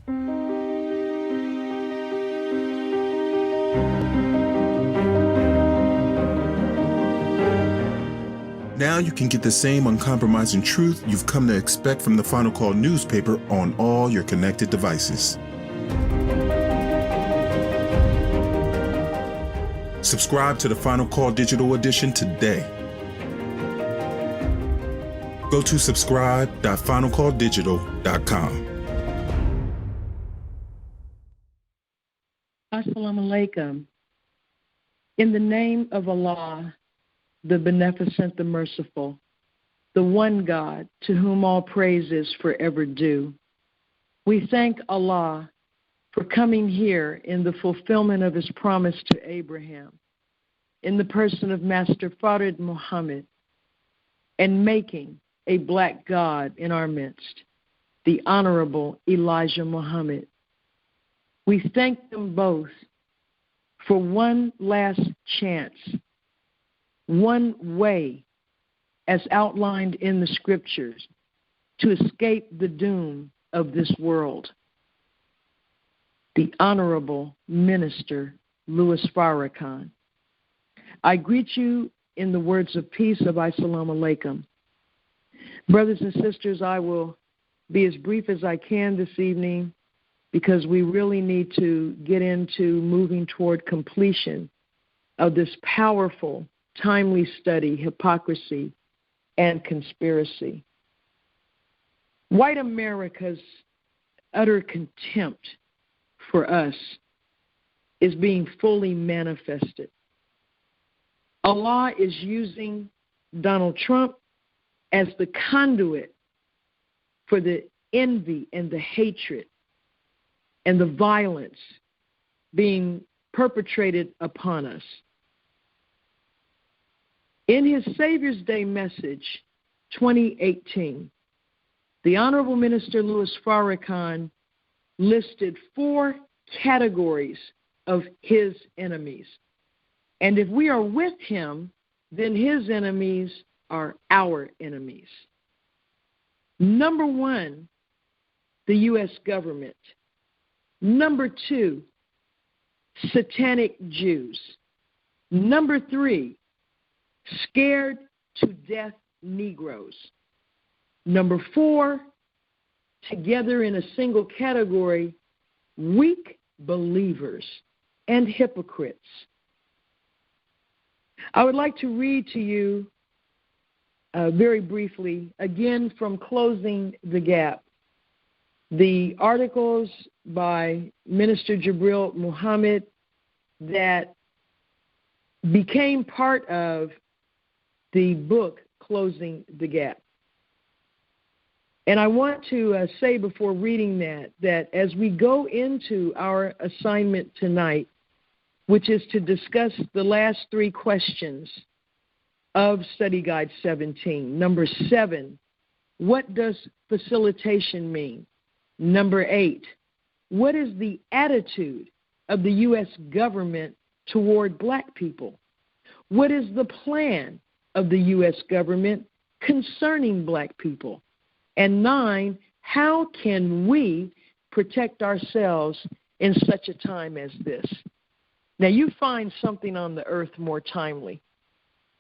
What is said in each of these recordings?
Now you can get the same uncompromising truth you've come to expect from the Final Call newspaper on all your connected devices. Subscribe to the Final Call Digital Edition today. Go to subscribe.finalcalldigital.com. Assalamu alaikum. In the name of Allah, the Beneficent, the Merciful, the one God to whom all praise is forever due, we thank Allah for coming here in the fulfillment of his promise to Abraham, in the person of Master Farid Muhammad, and making a black God in our midst, the Honorable Elijah Muhammad. We thank them both for one last chance, one way, as outlined in the scriptures, to escape the doom of this world. The Honorable Minister Louis Farrakhan. I greet you in the words of peace of Assalamu alaikum. Brothers and sisters, I will be as brief as I can this evening because we really need to get into moving toward completion of this powerful, timely study, hypocrisy and conspiracy. White America's utter contempt for us is being fully manifested. Allah is using Donald Trump as the conduit for the envy and the hatred and the violence being perpetrated upon us. In his Savior's Day message, 2018, the Honorable Minister Louis Farrakhan listed 4 categories of his enemies. And if we are with him, then his enemies are our enemies. Number 1, the U.S. government. Number 2, satanic Jews. Number 3, scared to death Negroes. Number 4, together in a single category, weak believers and hypocrites. I would like to read to you very briefly, again from Closing the Gap, the articles by Minister Jibril Muhammad that became part of the book Closing the Gap. And I want to say before reading that as we go into our assignment tonight, which is to discuss the last 3 questions of Study Guide 17. Number 7, what does facilitation mean? Number 8, what is the attitude of the U.S. government toward black people? What is the plan of the U.S. government concerning black people? And 9, how can we protect ourselves in such a time as this? Now, you find something on the earth more timely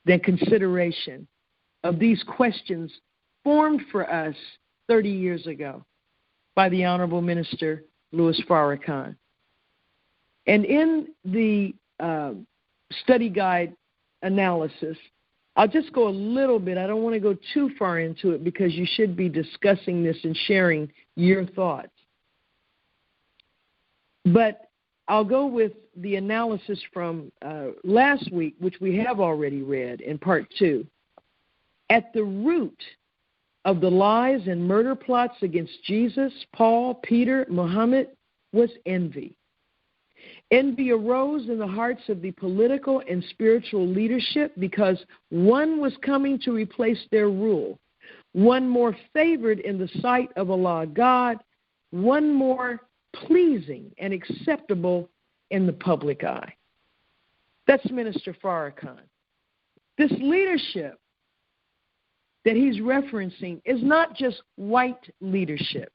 than consideration of these questions formed for us 30 years ago by the Honorable Minister Louis Farrakhan. And in the study guide analysis, I'll just go a little bit. I don't want to go too far into it because you should be discussing this and sharing your thoughts. But I'll go with the analysis from last week, which we have already read in part 2. At the root of the lies and murder plots against Jesus, Paul, Peter, Muhammad was envy. Envy arose in the hearts of the political and spiritual leadership because one was coming to replace their rule, one more favored in the sight of Allah God, one more pleasing and acceptable in the public eye. That's Minister Farrakhan. This leadership that he's referencing is not just white leadership.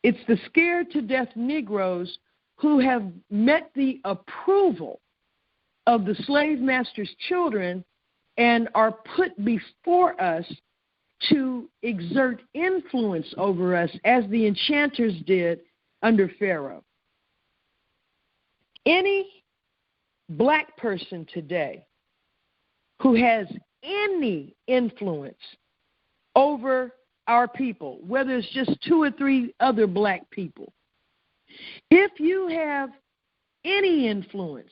It's the scared to death Negroes who have met the approval of the slave master's children and are put before us to exert influence over us as the enchanters did under Pharaoh. Any black person today who has any influence over our people, whether it's just 2 or 3 other black people, if you have any influence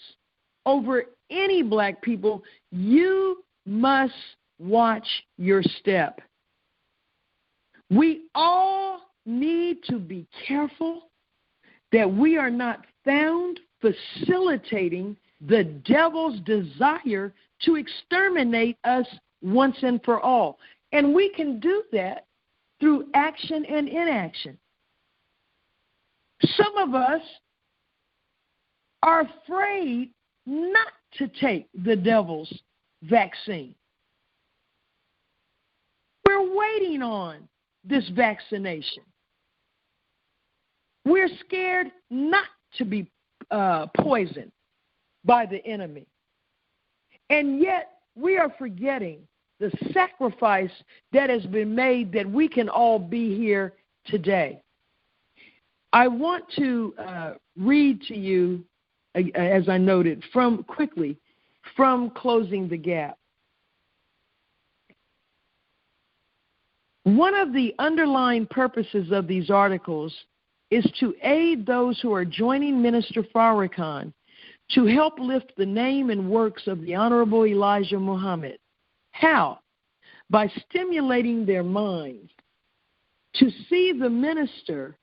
over any black people, you must watch your step. We all need to be careful that we are not found facilitating the devil's desire to exterminate us once and for all. And we can do that through action and inaction. Some of us are afraid not to take the devil's vaccine. We're waiting on this vaccination. We're scared not to be poisoned by the enemy. And yet we are forgetting the sacrifice that has been made that we can all be here today. I want to read to you, as I noted, from Closing the Gap. One of the underlying purposes of these articles is to aid those who are joining Minister Farrakhan to help lift the name and works of the Honorable Elijah Muhammad. How? By stimulating their minds to see the minister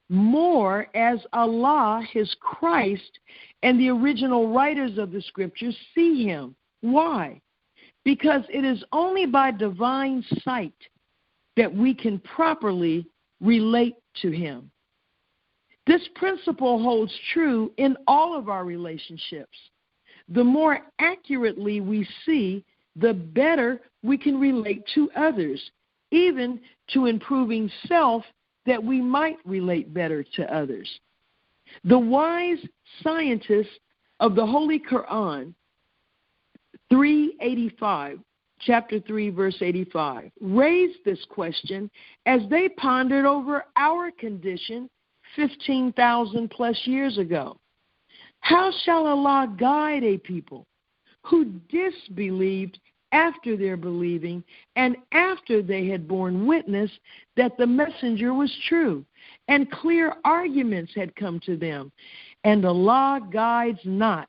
more as Allah, his Christ, and the original writers of the scriptures see him. Why? Because it is only by divine sight that we can properly relate to him. This principle holds true in all of our relationships. The more accurately we see, the better we can relate to others, even to improving self, that we might relate better to others. The wise scientists of the Holy Quran, 385, chapter 3, verse 85, raised this question as they pondered over our condition 15,000 plus years ago. How shall Allah guide a people who disbelieved after their believing and after they had borne witness that the messenger was true and clear arguments had come to them, and Allah guides not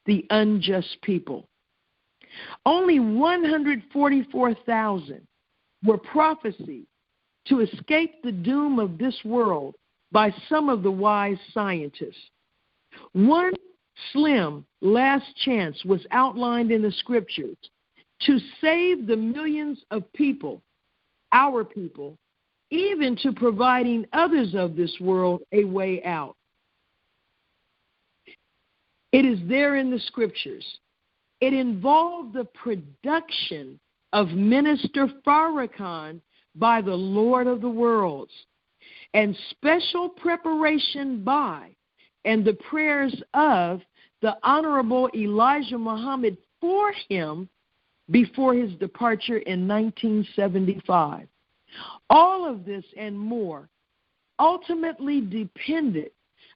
the unjust people? Only 144,000 were prophesied to escape the doom of this world by some of the wise scientists. One slim last chance was outlined in the scriptures to save the millions of people, our people, even to providing others of this world a way out. It is there in the scriptures. It involved the production of Minister Farrakhan by the Lord of the worlds, and special preparation by and the prayers of the Honorable Elijah Muhammad for him before his departure in 1975. All of this and more ultimately depended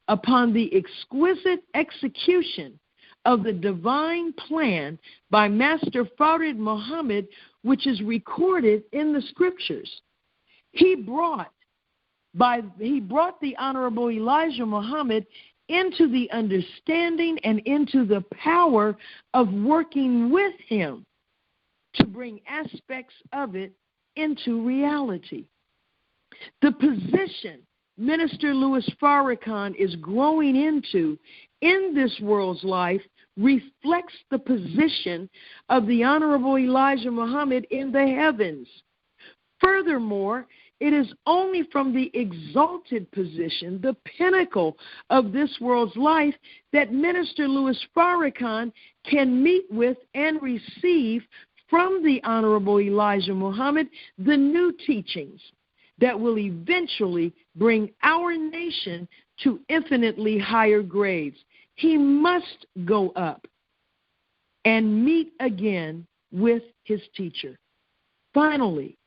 upon the exquisite execution of the divine plan by Master Fard Muhammad, which is recorded in the scriptures. He brought the Honorable Elijah Muhammad into the understanding and into the power of working with him to bring aspects of it into reality. The position Minister Louis Farrakhan is growing into in this world's life reflects the position of the Honorable Elijah Muhammad in the heavens. Furthermore, it is only from the exalted position, the pinnacle of this world's life, that Minister Louis Farrakhan can meet with and receive from the Honorable Elijah Muhammad the new teachings that will eventually bring our nation to infinitely higher grades. He must go up and meet again with his teacher. Finally,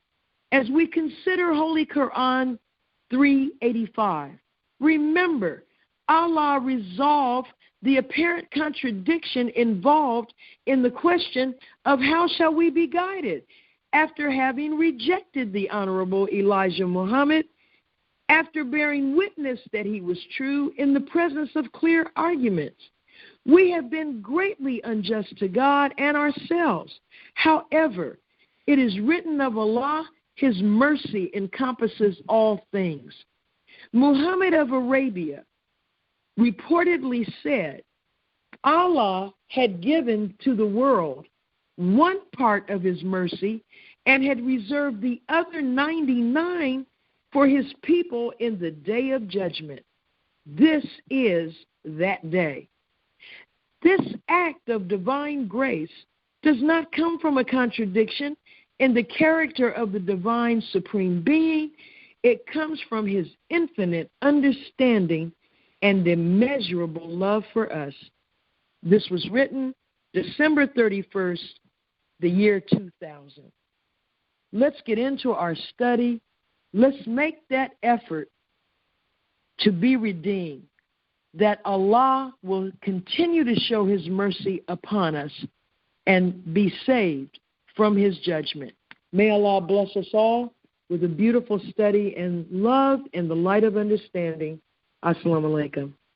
as we consider Holy Quran 385, remember, Allah resolved the apparent contradiction involved in the question of how shall we be guided after having rejected the Honorable Elijah Muhammad, after bearing witness that he was true in the presence of clear arguments. We have been greatly unjust to God and ourselves. However, it is written of Allah, his mercy encompasses all things. Muhammad of Arabia reportedly said Allah had given to the world one part of his mercy and had reserved the other 99 for his people in the day of judgment. This is that day. This act of divine grace does not come from a contradiction in the character of the divine supreme being. It comes from his infinite understanding and immeasurable love for us. This was written December 31st, the year 2000. Let's get into our study. Let's make that effort to be redeemed, that Allah will continue to show his mercy upon us and be saved from his judgment. May Allah bless us all with a beautiful study and love and the light of understanding. Assalamu alaikum.